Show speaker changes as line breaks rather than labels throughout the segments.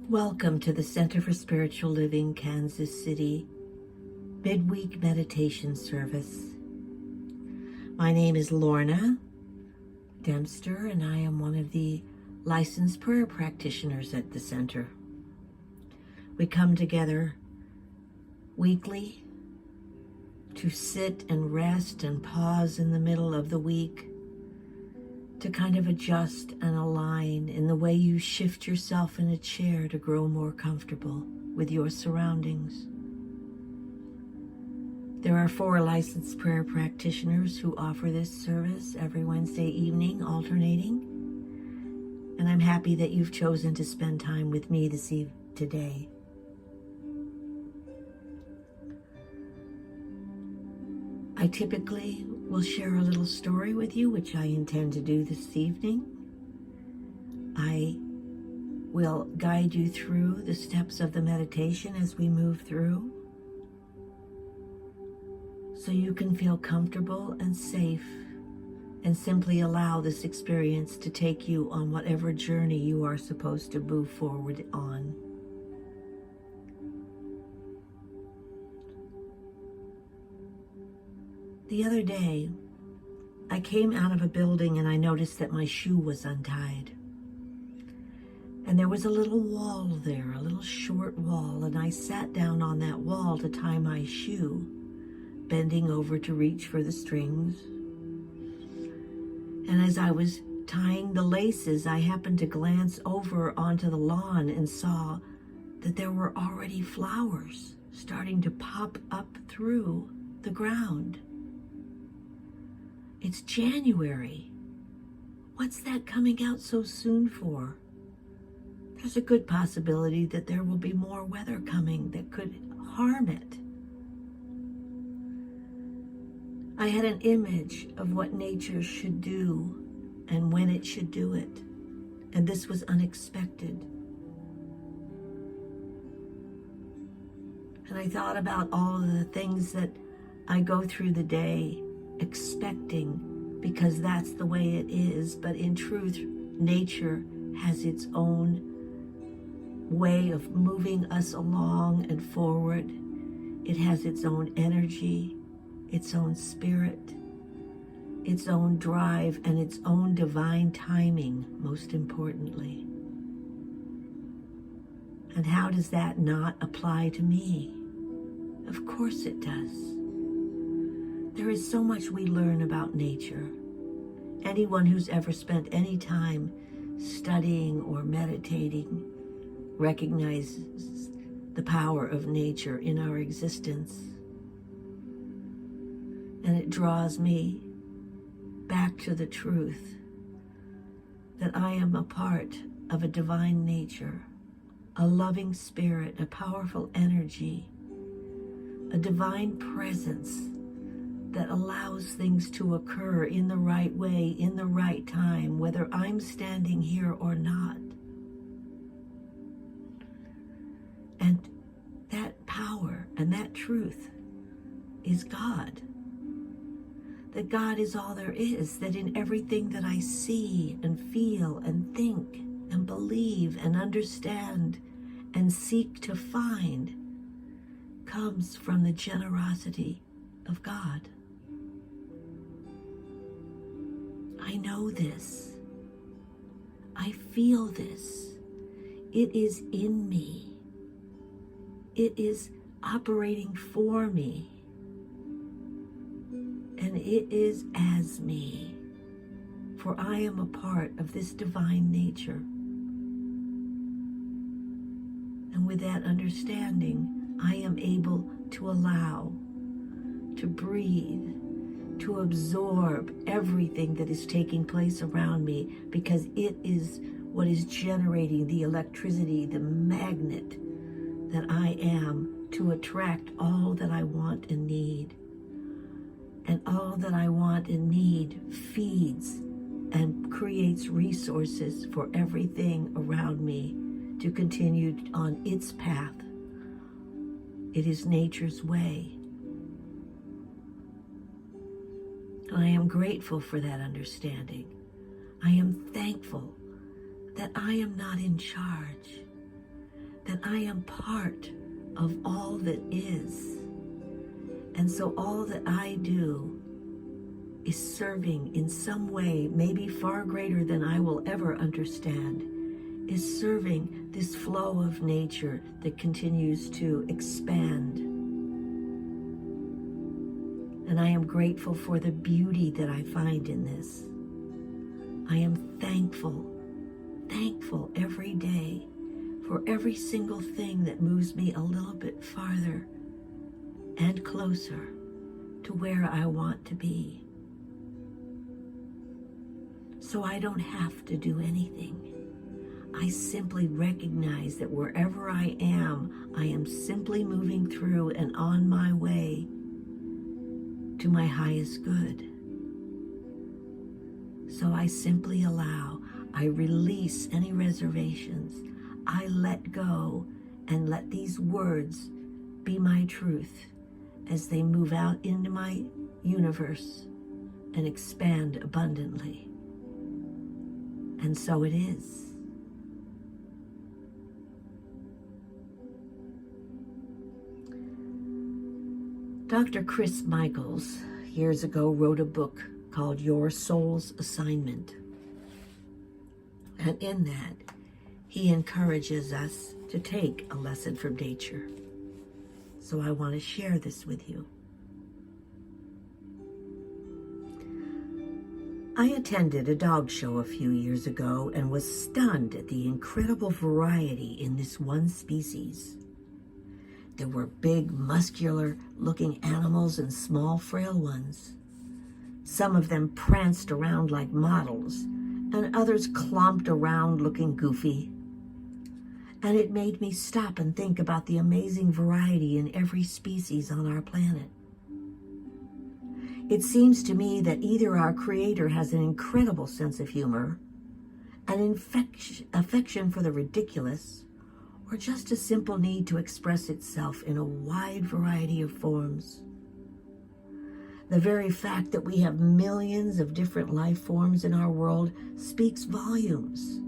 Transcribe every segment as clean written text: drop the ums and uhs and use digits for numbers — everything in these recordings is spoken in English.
Welcome to the Center for Spiritual Living, Kansas City, Midweek Meditation Service. My name is Lorna Dempster, and I am one of the licensed prayer practitioners at the center. We come together weekly to sit and rest and pause in the middle of the week, to kind of adjust and align in the way you shift yourself in a chair to grow more comfortable with your surroundings. There are 4 licensed prayer practitioners who offer this service every Wednesday evening, alternating. And I'm happy that you've chosen to spend time with me today. I typically will share a little story with you, which I intend to do this evening. I will guide you through the steps of the meditation as we move through, so you can feel comfortable and safe and simply allow this experience to take you on whatever journey you are supposed to move forward on. The other day, I came out of a building and I noticed that my shoe was untied. And there was a little wall there, a little short wall, and I sat down on that wall to tie my shoe, bending over to reach for the strings. And as I was tying the laces, I happened to glance over onto the lawn and saw that there were already flowers starting to pop up through the ground. It's January. What's that coming out so soon for? There's a good possibility that there will be more weather coming that could harm it. I had an image of what nature should do and when it should do it, and this was unexpected. And I thought about all of the things that I go through the day expecting, because that's the way it is, but in truth, nature has its own way of moving us along and forward. It has its own energy, its own spirit, its own drive, and its own divine timing, most importantly. And how does that not apply to me? Of course it does. There is so much we learn about nature. Anyone who's ever spent any time studying or meditating recognizes the power of nature in our existence. And it draws me back to the truth that I am a part of a divine nature, a loving spirit, a powerful energy, a divine presence that allows things to occur in the right way, in the right time, whether I'm standing here or not. And that power and that truth is God. That God is all there is, that in everything that I see and feel and think and believe and understand and seek to find comes from the generosity of God. I know this. I feel this. It is in me. It is operating for me. And it is as me. For I am a part of this divine nature. And with that understanding, I am able to allow, to breathe, to absorb everything that is taking place around me, because it is what is generating the electricity, the magnet that I am to attract all that I want and need. And all that I want and need feeds and creates resources for everything around me to continue on its path. It is nature's way. I am grateful for that that I am part of all that is. And so all that I do is serving in some way, maybe far greater than I will ever understand, is serving this flow of nature that continues to expand. And I am grateful for the beauty that I find in this. I am thankful every day for every single thing that moves me a little bit farther and closer to where I want to be. So I don't have to do anything. I simply recognize that wherever I am simply moving through and on my way to my highest good. So I simply allow, I release any reservations, I let go and let these words be my truth as they move out into my universe and expand abundantly. And so it is. Dr. Chris Michaels years ago wrote a book called Your Soul's Assignment. And in that, he encourages us to take a lesson from nature. So I want to share this with you. I attended a dog show a few years ago and was stunned at the incredible variety in this one species. There were big, muscular-looking animals and small, frail ones. Some of them pranced around like models, and others clomped around looking goofy. And it made me stop and think about the amazing variety in every species on our planet. It seems to me that either our Creator has an incredible sense of humor, an affection for the ridiculous, or just a simple need to express itself in a wide variety of forms. The very fact that we have millions of different life forms in our world speaks volumes.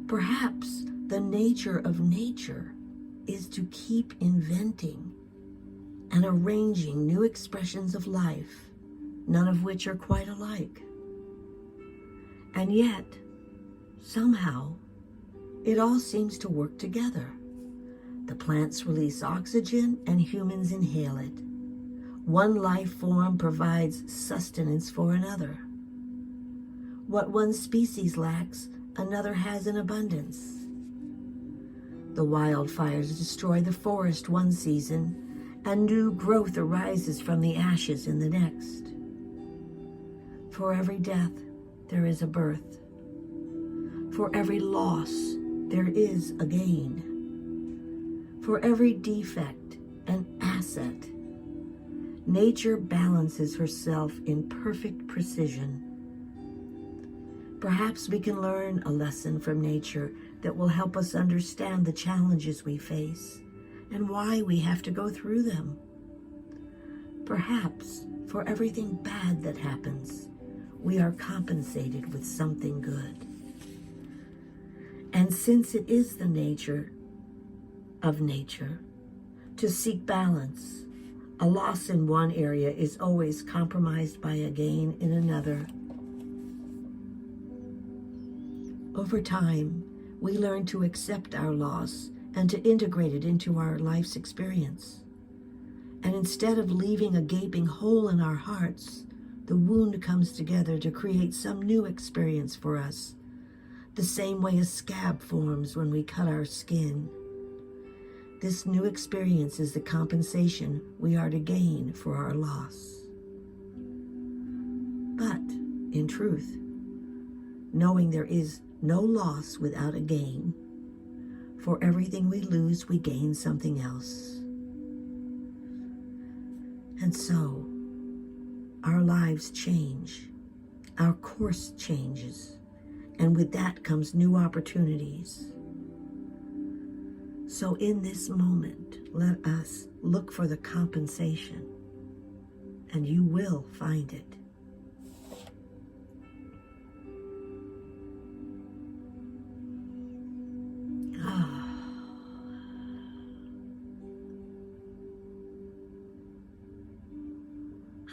Perhaps the nature of nature is to keep inventing and arranging new expressions of life, none of which are quite alike. And yet, somehow, it all seems to work together. The plants release oxygen and humans inhale it. One life form provides sustenance for another. What one species lacks, another has in abundance. The wildfires destroy the forest one season, and new growth arises from the ashes in the next. For every death, there is a birth. For every loss, there is a gain. For every defect, an asset. Nature balances herself in perfect precision. Perhaps we can learn a lesson from nature that will help us understand the challenges we face and why we have to go through them. Perhaps for everything bad that happens, we are compensated with something good. And since it is the nature of nature to seek balance, a loss in one area is always compromised by a gain in another. Over time, we learn to accept our loss and to integrate it into our life's experience. And instead of leaving a gaping hole in our hearts, the wound comes together to create some new experience for us, the same way a scab forms when we cut our skin. This new experience is the compensation we are to gain for our loss. But, in truth, knowing there is no loss without a gain, for everything we lose, we gain something else. And so, our lives change, our course changes, and with that comes new opportunities. So in this moment, let us look for the compensation, and you will find it.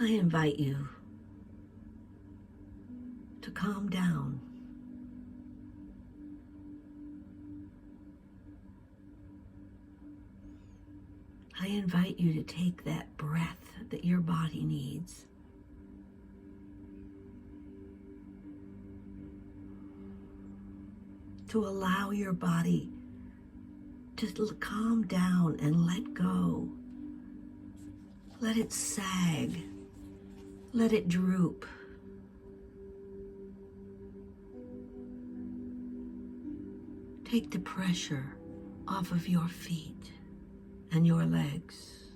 I invite you to calm down. I invite you to take that breath that your body needs. To allow your body to calm down and let go. Let it sag. Let it droop. Take the pressure off of your feet and your legs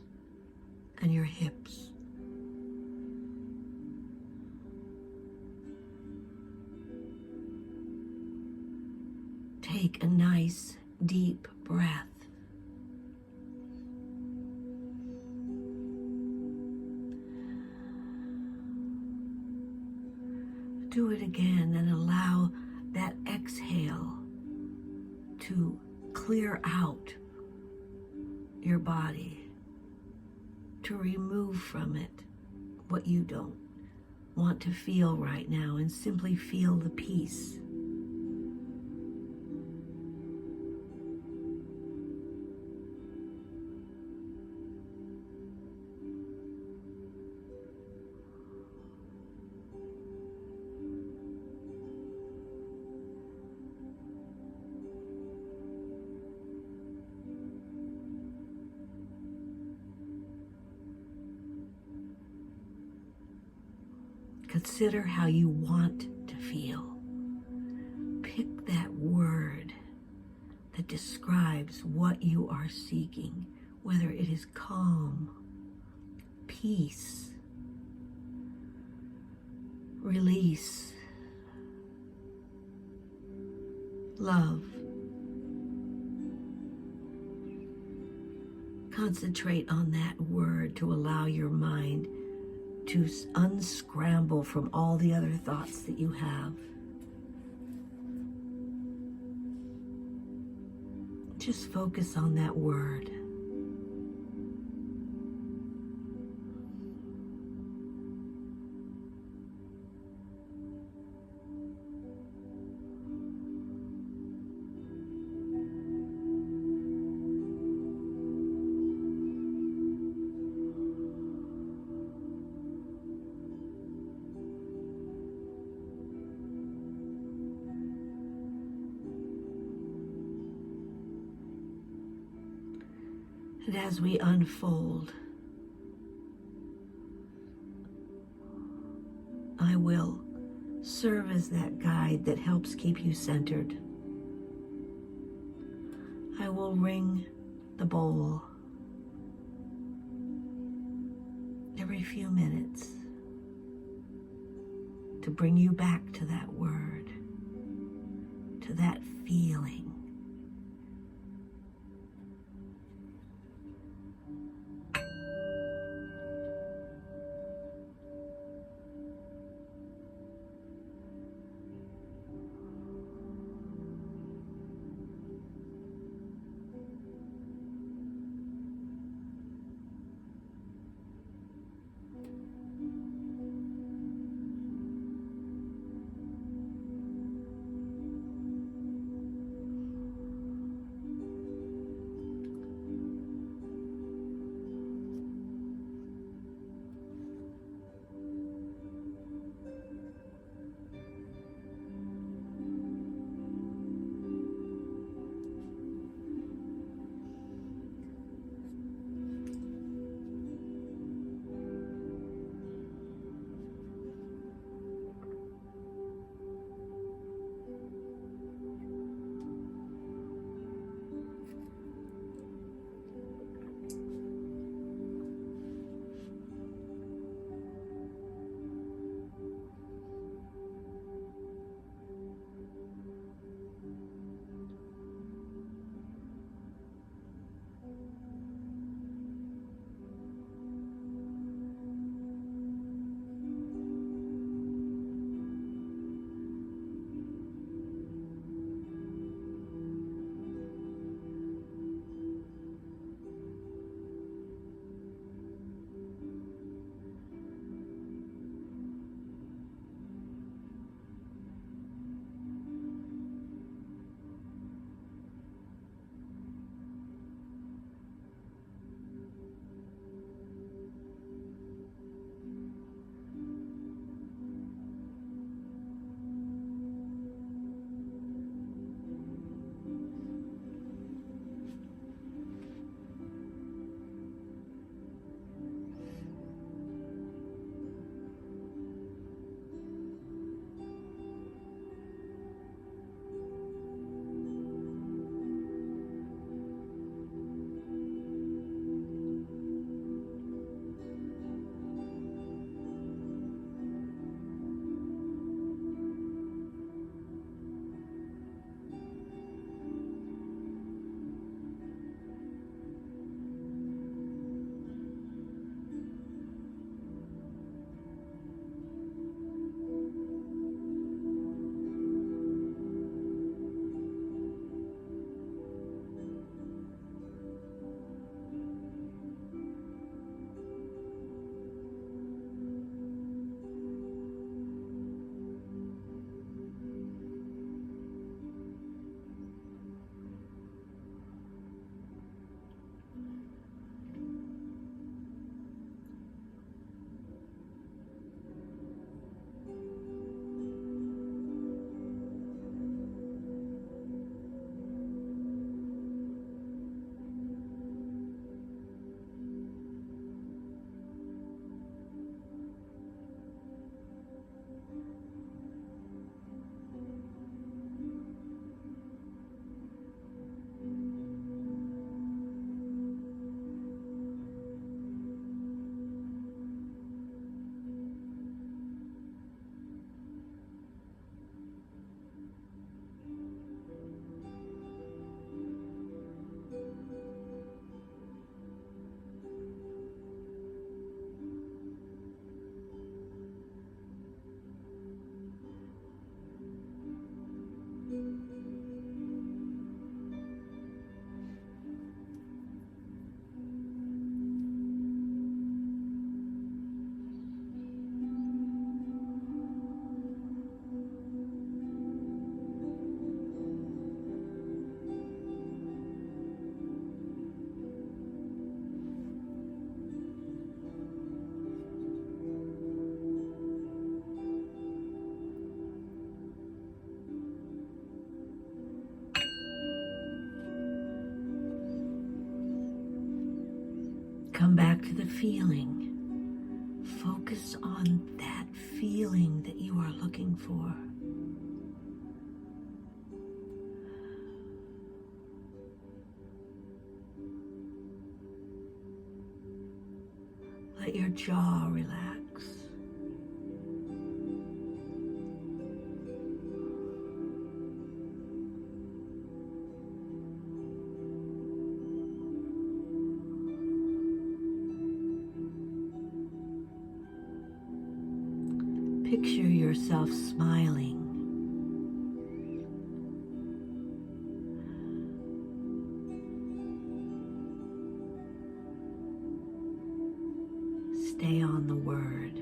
and your hips. Take a nice deep breath. Do it again and allow that exhale to clear out your body, to remove from it what you don't want to feel right now, and simply feel the peace. Consider how you want to feel. Pick that word that describes what you are seeking, whether it is calm, peace, release, love. Concentrate on that word to allow your mind to unscramble from all the other thoughts that you have. Just focus on that word. And as we unfold, I will serve as that guide that helps keep you centered. I will ring the bowl every few minutes to bring you back to that word, to that feeling. Come back to the feeling. Focus on that feeling that you are looking for. Let your jaw relax. Picture yourself smiling. Stay on the word.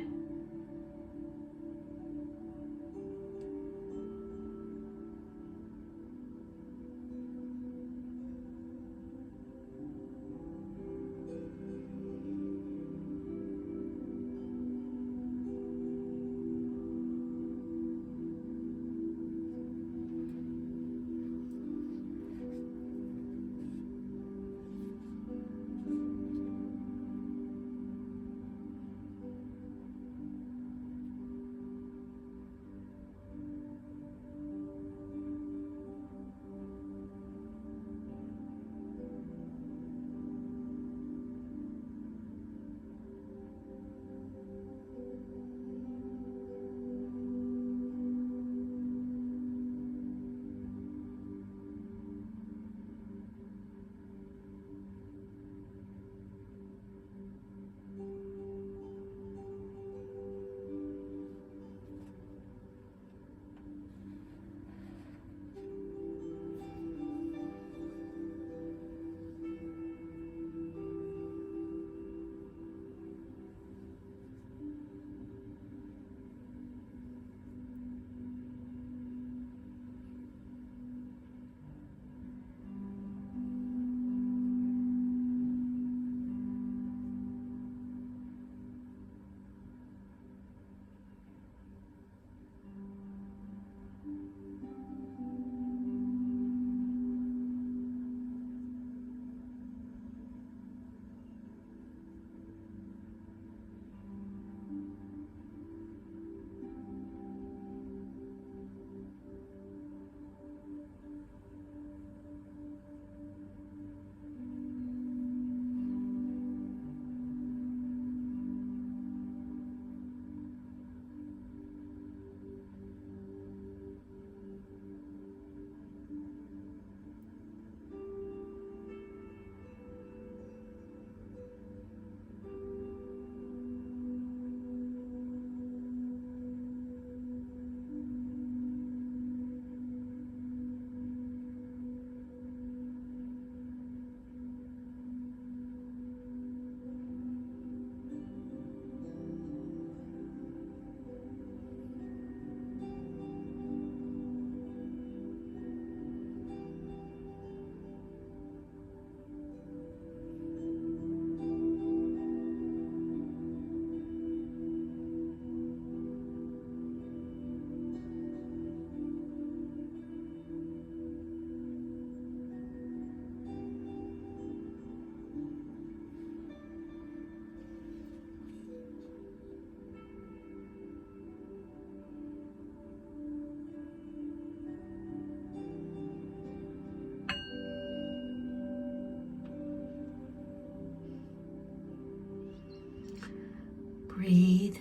Breathe,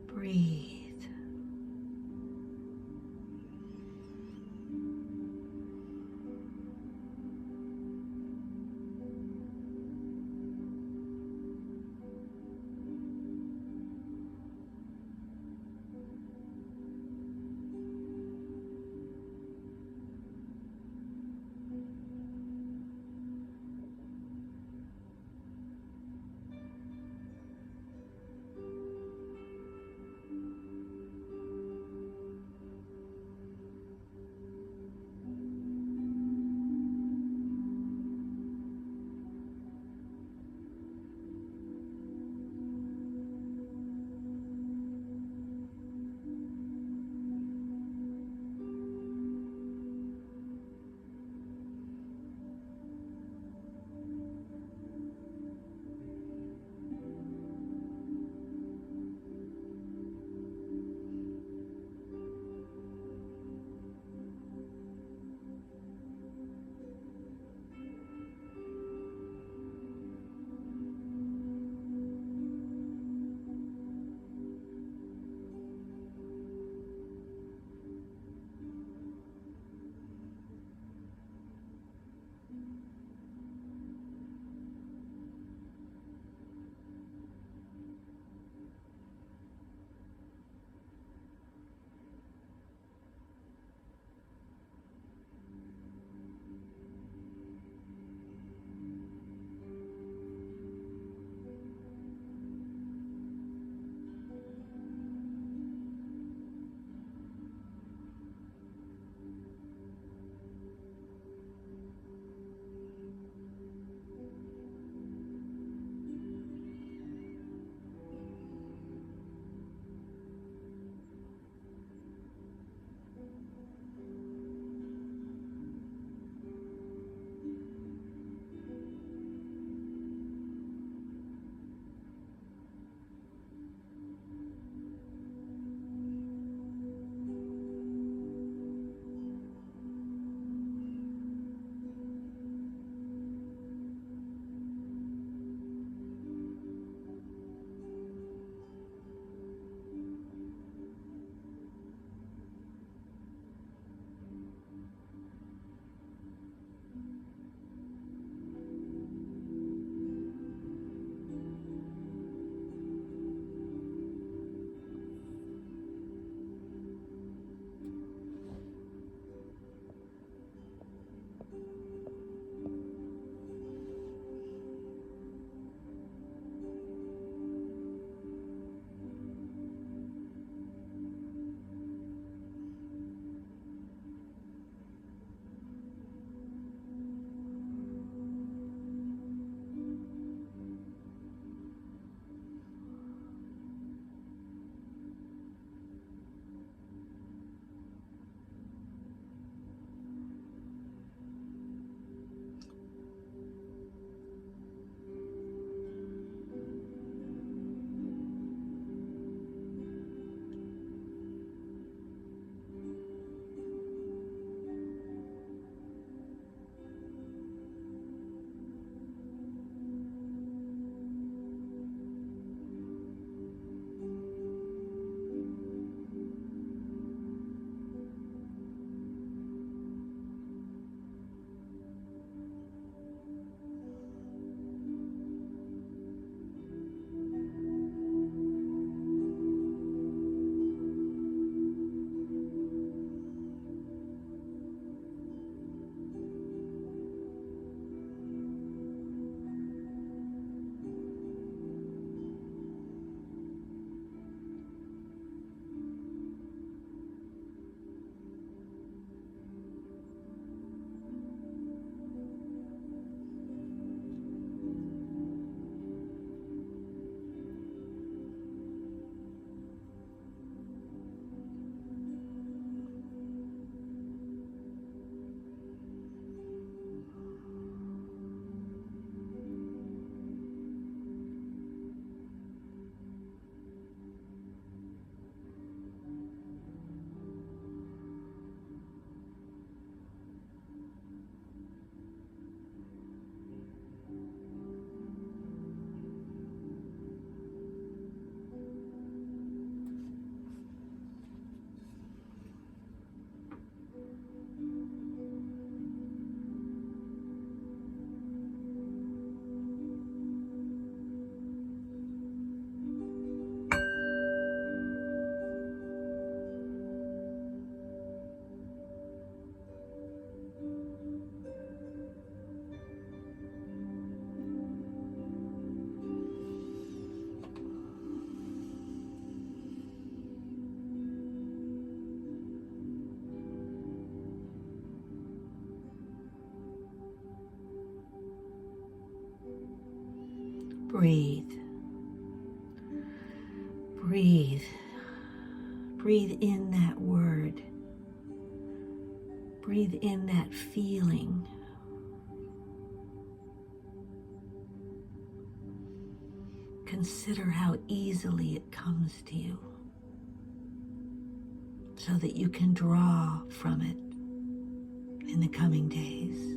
breathe. Breathe. Breathe. Breathe in that word. Breathe in that feeling. Consider how easily it comes to you so that you can draw from it in the coming days.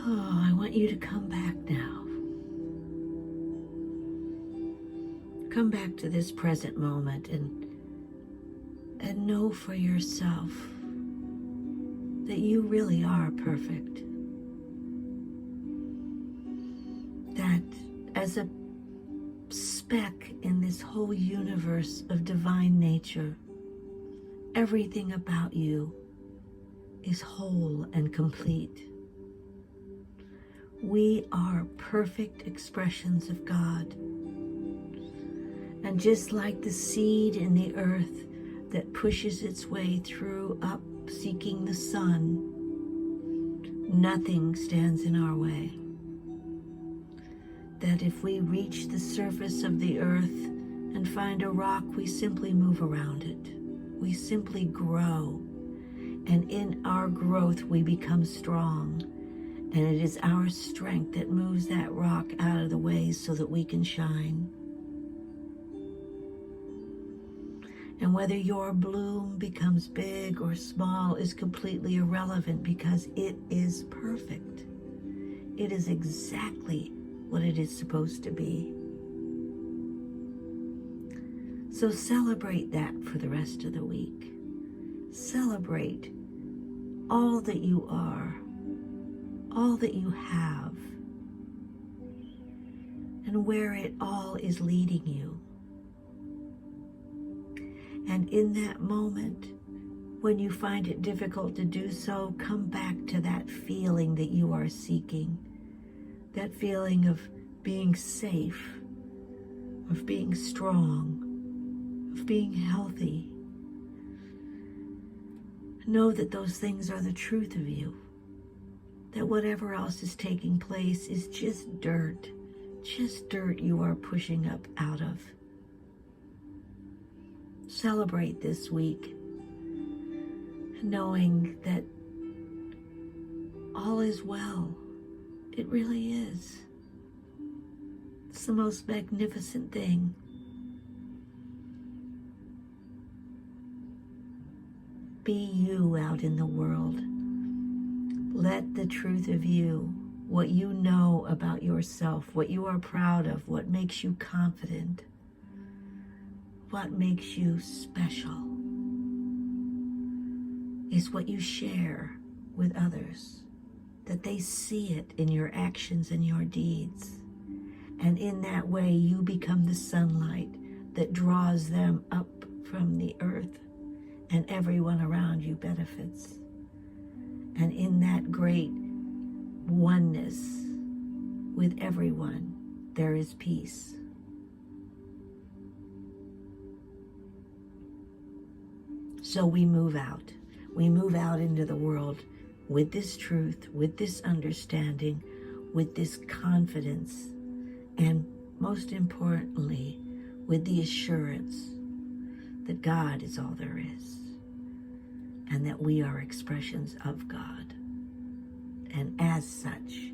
Oh, I want you to come back now. Come back to this present moment and know for yourself that you really are perfect. That as a speck in this whole universe of divine nature, everything about you is whole and complete. We are perfect expressions of God. And just like the seed in the earth that pushes its way through up seeking the sun, nothing stands in our way. That if we reach the surface of the earth and find a rock, we simply move around it. We simply grow. And in our growth, we become strong. And it is our strength that moves that rock out of the way so that we can shine. And whether your bloom becomes big or small is completely irrelevant because it is perfect. It is exactly what it is supposed to be. So celebrate that for the rest of the week. Celebrate all that you are, all that you have, and where it all is leading you. And in that moment, when you find it difficult to do so, come back to that feeling that you are seeking, that feeling of being safe, of being strong, of being healthy. Know that those things are the truth of you, that whatever else is taking place is just dirt you are pushing up out of. Celebrate this week, knowing that all is well. It really is. It's the most magnificent thing. Be you out in the world. Let the truth of you, what you know about yourself, what you are proud of, what makes you confident, what makes you special, is what you share with others, that they see it in your actions and your deeds. And in that way, you become the sunlight that draws them up from the earth, and everyone around you benefits. And in that great oneness with everyone, there is peace. So we move out. We move out into the world with this truth, with this understanding, with this confidence, and most importantly, with the assurance that God is all there is, and that we are expressions of God. And as such,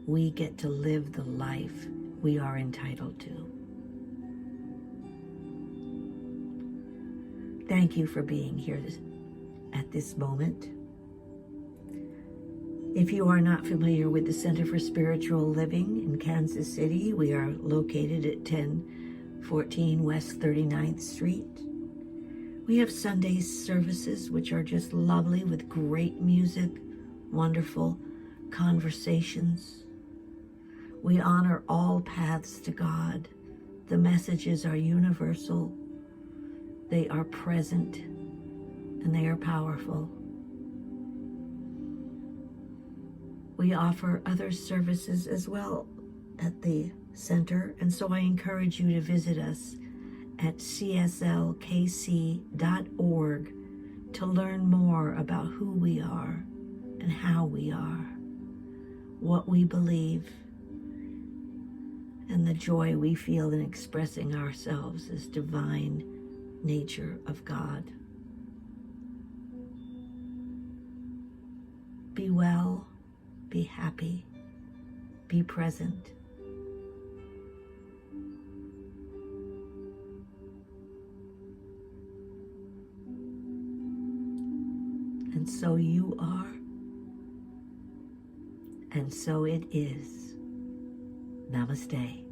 we get to live the life we are entitled to. Thank you for being here at this moment. If you are not familiar with the Center for Spiritual Living in Kansas City, we are located at 1014 West 39th Street. We have Sunday services, which are just lovely, with great music, wonderful conversations. We honor all paths to God. The messages are universal. They are present, and they are powerful. We offer other services as well at the center, and so I encourage you to visit us at CSLKC.org to learn more about who we are and how we are, what we believe, and the joy we feel in expressing ourselves as divine nature of God. Be well, be happy, be present. And so you are, and so it is. Namaste.